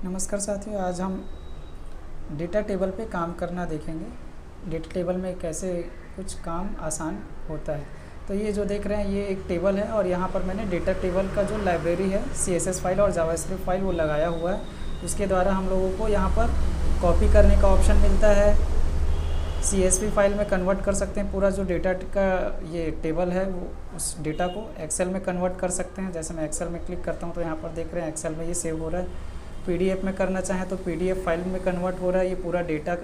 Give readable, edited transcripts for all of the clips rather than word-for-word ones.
नमस्कार साथियों, आज हम डेटा टेबल पे काम करना देखेंगे। डेटा टेबल में कैसे कुछ काम आसान होता है। तो ये जो देख रहे हैं ये एक टेबल है और यहाँ पर मैंने डेटा टेबल का जो लाइब्रेरी है CSS फाइल और जावास्क्रिप्ट फाइल वो लगाया हुआ है। उसके द्वारा हम लोगों को यहाँ पर कॉपी करने का ऑप्शन मिलता है। CSV फाइल में कन्वर्ट कर सकते हैं। पूरा जो डेटा का ये टेबल है वो उस डेटा को एक्सेल में कन्वर्ट कर सकते हैं। जैसे मैं एक्सेल में क्लिक करता हूँ तो यहाँ पर देख रहे हैं एक्सेल में ये सेव हो रहा है। PDF में करना चाहें तो PDF फाइल में कन्वर्ट हो रहा है। ये पूरा डेटा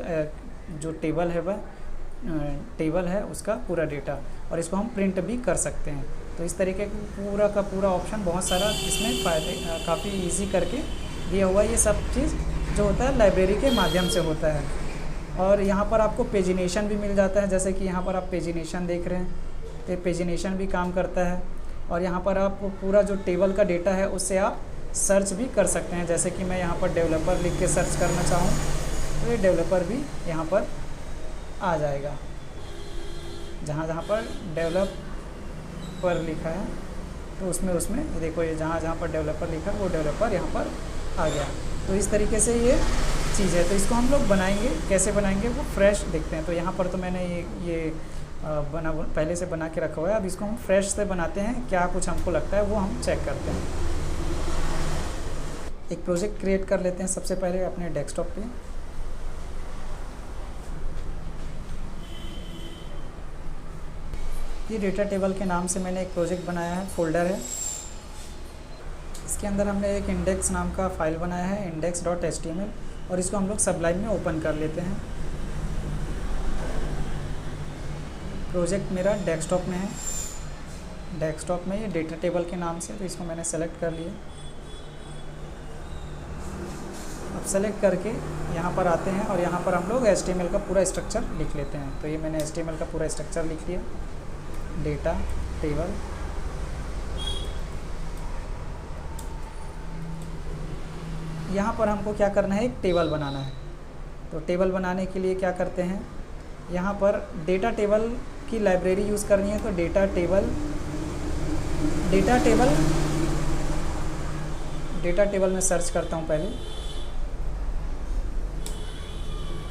जो टेबल है वह टेबल है उसका पूरा डेटा, और इसको हम प्रिंट भी कर सकते हैं। तो इस तरीके का पूरा ऑप्शन बहुत सारा इसमें काफ़ी इजी करके दिया हुआ है। ये सब चीज़ जो होता है लाइब्रेरी के माध्यम से होता है। और यहाँ पर आपको पेजिनेशन भी मिल जाता है। जैसे कि यहाँ पर आप पेजिनेशन देख रहे हैं तो पेजिनेशन भी काम करता है। और यहाँ पर आप पूरा जो टेबल का डेटा है उससे आप सर्च भी कर सकते हैं। जैसे कि मैं यहाँ पर डेवलपर लिख के सर्च करना चाहूँ तो ये डेवलपर भी यहाँ पर आ जाएगा। जहाँ पर डेवलपर लिखा है तो उसमें देखो ये जहाँ पर डेवलपर लिखा है वो डेवलपर यहाँ पर आ गया। तो इस तरीके से ये चीज़ है। तो इसको हम लोग बनाएंगे, कैसे बनाएंगे वो फ्रेश देखते हैं। तो यहाँ पर तो मैंने ये पहले से बना के रखा हुआ है। अब इसको हम फ्रेश से बनाते हैं। क्या कुछ हमको लगता है वो हम चेक करते हैं। एक प्रोजेक्ट क्रिएट कर लेते हैं सबसे पहले अपने डेस्कटॉप पे। ये डेटा टेबल के नाम से मैंने एक प्रोजेक्ट बनाया है, फोल्डर है। इसके अंदर हमने एक इंडेक्स नाम का फाइल बनाया है, index.html, और इसको हम लोग सबलाइन में ओपन कर लेते हैं। प्रोजेक्ट मेरा डेस्कटॉप में है। डेस्कटॉप में ये डेटा टेबल के नाम से, तो इसको मैंने सेलेक्ट कर लिया। अब सेलेक्ट करके यहाँ पर आते हैं और यहाँ पर हम लोग HTML का पूरा स्ट्रक्चर लिख लेते हैं। तो ये मैंने HTML का पूरा स्ट्रक्चर लिख लिया। डेटा टेबल, यहाँ पर हमको क्या करना है, एक टेबल बनाना है। तो टेबल बनाने के लिए क्या करते हैं, यहाँ पर डेटा टेबल की लाइब्रेरी यूज़ करनी है। तो डेटा टेबल में सर्च करता हूँ पहले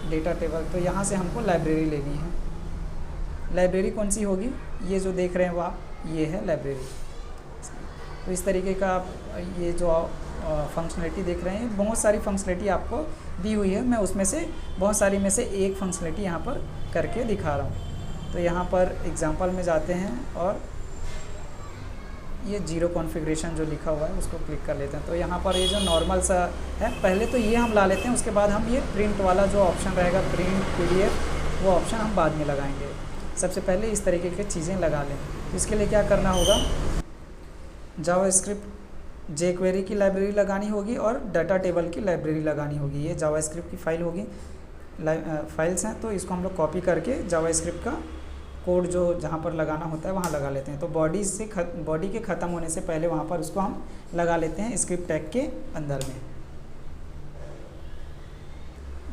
डेटा टेबल। तो यहाँ से हमको लाइब्रेरी लेनी है। लाइब्रेरी कौन सी होगी, ये जो देख रहे हैं वो आप, ये है लाइब्रेरी। तो इस तरीके का आप ये जो फंक्शनलिटी देख रहे हैं, बहुत सारी फंक्शनलिटी आपको दी हुई है। मैं उसमें से बहुत सारी में से एक फंक्शनलिटी यहाँ पर करके दिखा रहा हूँ। तो यहाँ पर एग्जांपल में जाते हैं और ये जीरो कॉन्फ़िगरेशन जो लिखा हुआ है उसको क्लिक कर लेते हैं। तो यहाँ पर ये जो नॉर्मल सा है, पहले तो ये हम ला लेते हैं, उसके बाद हम ये प्रिंट वाला जो ऑप्शन रहेगा, प्रिंट PDF, वो ऑप्शन हम बाद में लगाएंगे। सबसे पहले इस तरीके की चीज़ें लगा लें। तो इसके लिए क्या करना होगा, जावास्क्रिप्ट jQuery की लाइब्रेरी लगानी होगी और डाटा टेबल की लाइब्रेरी लगानी होगी। ये जावास्क्रिप्ट की फाइल होगी, फाइल्स हैं। तो इसको हम लोग कॉपी करके जावास्क्रिप्ट का कोड जो जहाँ पर लगाना होता है वहाँ लगा लेते हैं। तो बॉडी के ख़त्म होने से पहले वहाँ पर उसको हम लगा लेते हैं स्क्रिप्ट टैग के अंदर में।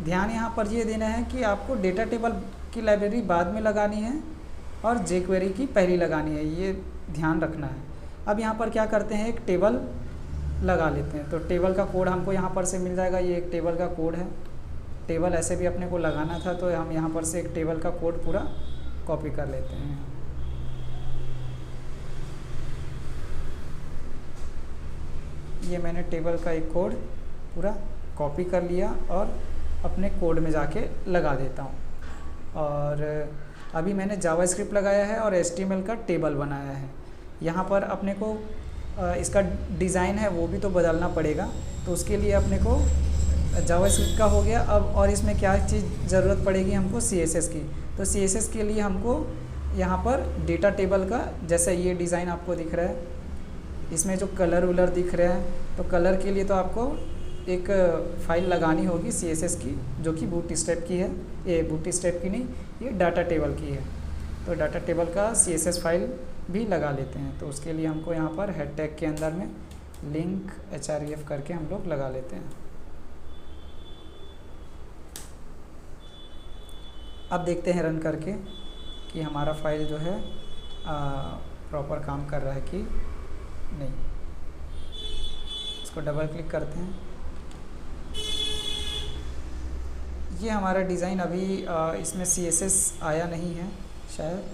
ध्यान यहाँ पर ये देना है कि आपको डेटा टेबल की लाइब्रेरी बाद में लगानी है और jQuery की पहली लगानी है, ये ध्यान रखना है। अब यहाँ पर क्या करते हैं, एक टेबल लगा लेते हैं। तो टेबल का कोड हमको यहाँ पर से मिल जाएगा। ये एक टेबल का कोड है। टेबल ऐसे भी अपने को लगाना था तो हम यहाँ पर से एक टेबल का कोड पूरा कॉपी कर लेते हैं। ये मैंने टेबल का एक कोड पूरा कॉपी कर लिया और अपने कोड में जाके लगा देता हूँ। और अभी मैंने जावास्क्रिप्ट लगाया है और HTML का टेबल बनाया है। यहाँ पर अपने को इसका डिज़ाइन है वो भी तो बदलना पड़ेगा। तो उसके लिए अपने को जावास्क्रिप्ट का हो गया। अब और इसमें क्या चीज़ ज़रूरत पड़ेगी हमको, CSS की। तो CSS के लिए हमको यहाँ पर डेटा टेबल का, जैसे ये डिज़ाइन आपको दिख रहा है, इसमें जो कलर दिख रहा है, तो कलर के लिए तो आपको एक फ़ाइल लगानी होगी CSS की, जो कि बूटस्ट्रैप की है। ये बूटस्ट्रैप की नहीं, ये डाटा टेबल की है। तो डाटा टेबल का CSS फाइल भी लगा लेते हैं। तो उसके लिए हमको यहाँ पर हेड टैग के अंदर में लिंक href करके हम लोग लगा लेते हैं। अब देखते हैं रन करके कि हमारा फाइल जो है प्रॉपर काम कर रहा है कि नहीं। इसको डबल क्लिक करते हैं। ये हमारा डिज़ाइन अभी इसमें CSS आया नहीं है शायद,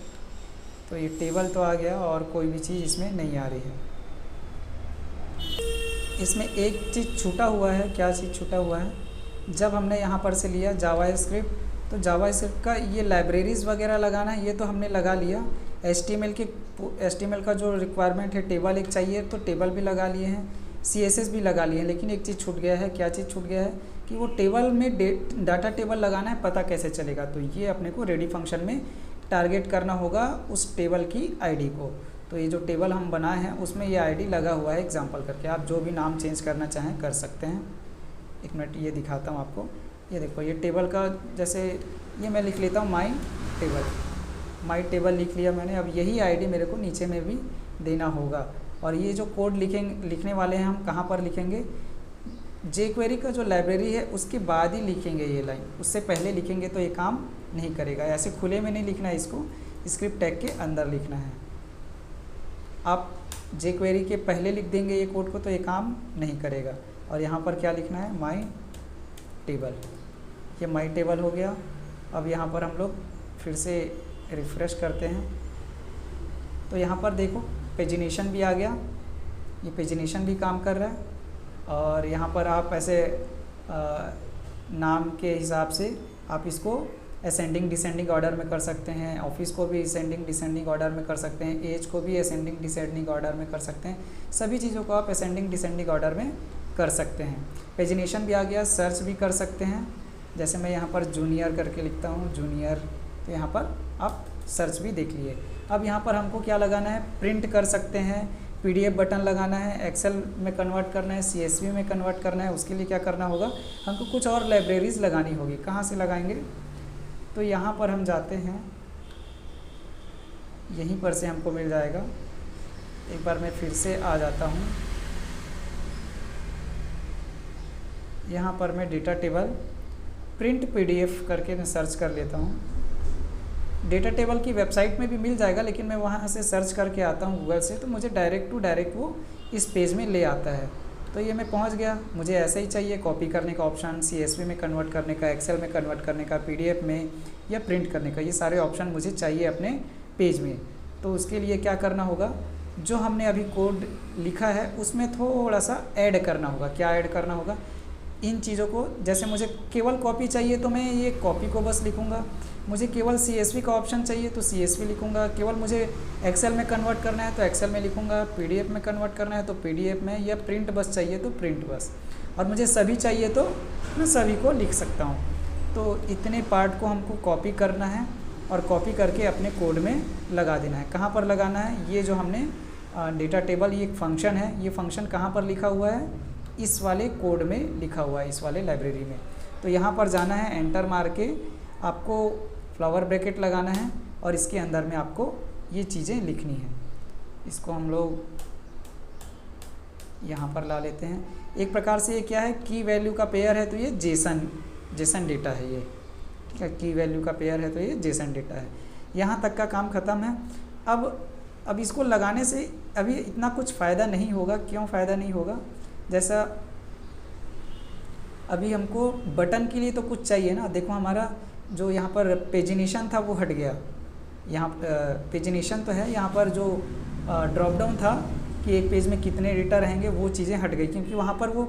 तो ये टेबल तो आ गया और कोई भी चीज़ इसमें नहीं आ रही है। इसमें एक चीज़ छूटा हुआ है। क्या चीज़ छूटा हुआ है? जब हमने यहाँ पर से लिया जावास्क्रिप्ट, तो जावास्क्रिप्ट का ये लाइब्रेरीज़ वगैरह लगाना है, ये तो हमने लगा लिया। HTML का जो रिक्वायरमेंट है, टेबल एक चाहिए तो टेबल भी लगा लिए हैं, CSS भी लगा लिए हैं, लेकिन एक चीज़ छूट गया है। क्या चीज़ छूट गया है? कि वो टेबल में डाटा टेबल लगाना है, पता कैसे चलेगा? तो ये अपने को रेडी फंक्शन में टारगेट करना होगा उस टेबल की ID को। तो ये जो टेबल हम बनाए हैं उसमें ये ID लगा हुआ है एग्जाम्पल करके। आप जो भी नाम चेंज करना चाहें कर सकते हैं। एक मिनट ये दिखाता हूँ आपको। ये देखो, ये टेबल का जैसे ये मैं लिख लेता हूँ माई टेबल लिख लिया मैंने। अब यही ID मेरे को नीचे में भी देना होगा। और ये जो कोड लिखने वाले हैं हम कहाँ पर लिखेंगे? jQuery का जो लाइब्रेरी है उसके बाद ही लिखेंगे ये लाइन, उससे पहले लिखेंगे तो ये काम नहीं करेगा। ऐसे खुले में नहीं लिखना है, इसको स्क्रिप्ट टैग के अंदर लिखना है। आप jQuery के पहले लिख देंगे ये कोड को तो ये काम नहीं करेगा। और यहाँ पर क्या लिखना है? माई टेबल। ये माई टेबल हो गया। अब यहाँ पर हम लोग फिर से रिफ़्रेश करते हैं तो यहाँ पर देखो पेजिनेशन भी आ गया। ये पेजिनेशन भी काम कर रहा है। और यहाँ पर आप ऐसे नाम के हिसाब से आप इसको असेंडिंग डिसेंडिंग ऑर्डर में कर सकते हैं। ऑफिस को भी असेंडिंग डिसेंडिंग ऑर्डर में कर सकते हैं। एज को भी असेंडिंग डिसेंडिंग ऑर्डर में कर सकते हैं। सभी चीज़ों को आप असेंडिंग डिसेंडिंग ऑर्डर में कर सकते हैं। पेजिनेशन भी आ गया। सर्च भी कर सकते हैं। जैसे मैं यहाँ पर जूनियर करके लिखता हूँ, जूनियर, तो यहाँ पर आप सर्च भी देख लिए। अब यहाँ पर हमको क्या लगाना है? प्रिंट कर सकते हैं, PDF बटन लगाना है, एक्सेल में कन्वर्ट करना है, CSV में कन्वर्ट करना है। उसके लिए क्या करना होगा? हमको कुछ और लाइब्रेरीज़ लगानी होगी। कहाँ से लगाएंगे? तो यहाँ पर हम जाते हैं, यहीं पर से हमको मिल जाएगा। एक बार मैं फिर से आ जाता हूँ। यहाँ पर मैं डेटा टेबल प्रिंट PDF करके मैं सर्च कर लेता हूँ। डेटा टेबल की वेबसाइट में भी मिल जाएगा, लेकिन मैं वहाँ से सर्च करके आता हूँ गूगल से, तो मुझे डायरेक्ट टू डायरेक्ट वो इस पेज में ले आता है। तो ये मैं पहुँच गया। मुझे ऐसे ही चाहिए कॉपी करने का ऑप्शन, CSV में कन्वर्ट करने का, एक्सेल में कन्वर्ट करने का, PDF में या प्रिंट करने का, ये सारे ऑप्शन मुझे चाहिए अपने पेज में। तो उसके लिए क्या करना होगा? जो हमने अभी कोड लिखा है उसमें थोड़ा सा ऐड करना होगा। क्या ऐड करना होगा? इन चीज़ों को, जैसे मुझे केवल कॉपी चाहिए तो मैं ये कॉपी को बस लिखूँगा। मुझे केवल CSV का ऑप्शन चाहिए तो CSV लिखूँगा। केवल मुझे एक्सेल में कन्वर्ट करना है तो एक्सेल में लिखूँगा। PDF में कन्वर्ट करना है तो PDF में, या प्रिंट बस चाहिए तो प्रिंट बस, और मुझे सभी चाहिए तो मैं सभी को लिख सकता हूँ। तो इतने पार्ट को हमको कॉपी करना है और कॉपी करके अपने कोड में लगा देना है। कहाँ पर लगाना है? ये जो हमने डेटा टेबल, ये एक फंक्शन है, ये फंक्शन कहाँ पर लिखा हुआ है? इस वाले कोड में लिखा हुआ है, इस वाले लाइब्रेरी में। तो यहाँ पर जाना है, एंटर मार के आपको फ्लावर ब्रैकेट लगाना है और इसके अंदर में आपको ये चीज़ें लिखनी है। इसको हम लोग यहाँ पर ला लेते हैं। एक प्रकार से ये क्या है? की वैल्यू का पेयर है तो ये जेसन डेटा है ये, ठीक है। की वैल्यू का पेयर है तो ये जेसन डेटा है। यहाँ तक का काम ख़त्म है। अब इसको लगाने से अभी इतना कुछ फ़ायदा नहीं होगा। क्यों फ़ायदा नहीं होगा? जैसा अभी हमको बटन के लिए तो कुछ चाहिए ना। देखो हमारा जो यहाँ पर पेजिनेशन था वो हट गया। यहाँ पेजिनेशन तो है, यहाँ पर जो ड्रॉप डाउन था कि एक पेज में कितने डेटा रहेंगे वो चीज़ें हट गई, क्योंकि वहाँ पर वो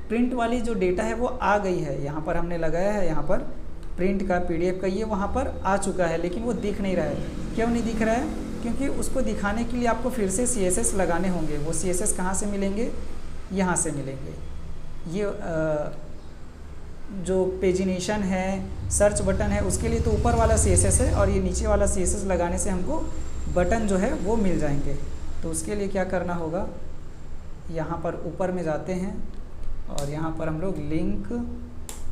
प्रिंट वाली जो डेटा है वो आ गई है। यहाँ पर हमने लगाया है, यहाँ पर प्रिंट का, PDF का, ये वहाँ पर आ चुका है, लेकिन वो दिख नहीं रहा है। क्यों नहीं दिख रहा है? क्योंकि उसको दिखाने के लिए आपको फिर से CSS लगाने होंगे। वो CSS कहाँ से मिलेंगे? यहाँ से मिलेंगे। ये जो पेजिनेशन है, सर्च बटन है, उसके लिए तो ऊपर वाला CSS है, और ये नीचे वाला CSS लगाने से हमको बटन जो है वो मिल जाएंगे। तो उसके लिए क्या करना होगा? यहाँ पर ऊपर में जाते हैं और यहाँ पर हम लोग लिंक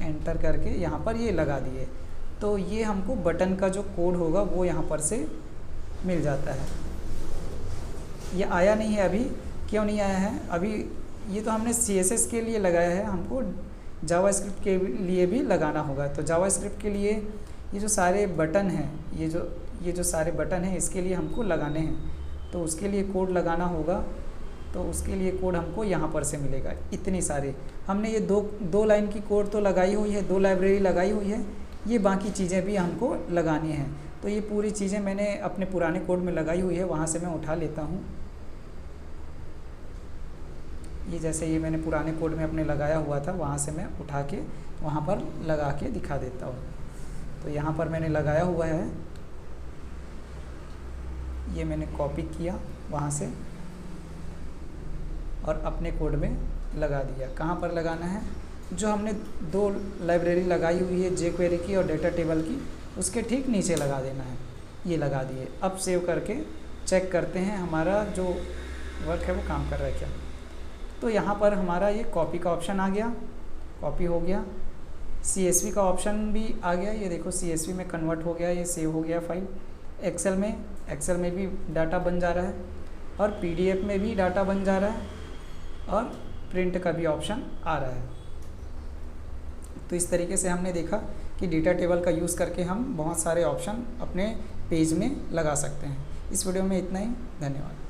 एंटर करके यहाँ पर ये लगा दिए, तो ये हमको बटन का जो कोड होगा वो यहाँ पर से मिल जाता है। ये आया नहीं है अभी। क्यों नहीं आया है अभी? ये तो हमने CSS के लिए लगाया है, हमको जावास्क्रिप्ट के लिए भी लगाना होगा। तो जावास्क्रिप्ट के लिए ये जो सारे बटन हैं, ये जो सारे बटन हैं, इसके लिए हमको लगाने हैं। तो उसके लिए कोड लगाना होगा। तो उसके लिए कोड हमको यहाँ पर से मिलेगा। इतनी सारे हमने ये दो लाइन की कोड तो लगाई हुई है, 2 लाइब्रेरी लगाई हुई है। ये बाकी चीज़ें भी हमको लगानी हैं। तो ये पूरी चीज़ें मैंने अपने पुराने कोड में लगाई हुई है, वहाँ से मैं उठा लेता हूँ। ये जैसे ये मैंने पुराने कोड में अपने लगाया हुआ था, वहाँ से मैं उठा के वहाँ पर लगा के दिखा देता हूँ। तो यहाँ पर मैंने लगाया हुआ है, ये मैंने कॉपी किया वहाँ से और अपने कोड में लगा दिया। कहाँ पर लगाना है? जो हमने 2 लाइब्रेरी लगाई हुई है, jQuery की और डेटा टेबल की, उसके ठीक नीचे लगा देना है। ये लगा दिए। अब सेव करके चेक करते हैं हमारा जो वर्क है वो काम कर रहा है क्या। तो यहाँ पर हमारा ये कॉपी का ऑप्शन आ गया, कॉपी हो गया। CSV का ऑप्शन भी आ गया, ये देखो CSV में कन्वर्ट हो गया, ये सेव हो गया फाइल। एक्सेल में भी डाटा बन जा रहा है और PDF में भी डाटा बन जा रहा है और प्रिंट का भी ऑप्शन आ रहा है। तो इस तरीके से हमने देखा कि डेटा टेबल का यूज़ करके हम बहुत सारे ऑप्शन अपने पेज में लगा सकते हैं। इस वीडियो में इतना ही, धन्यवाद।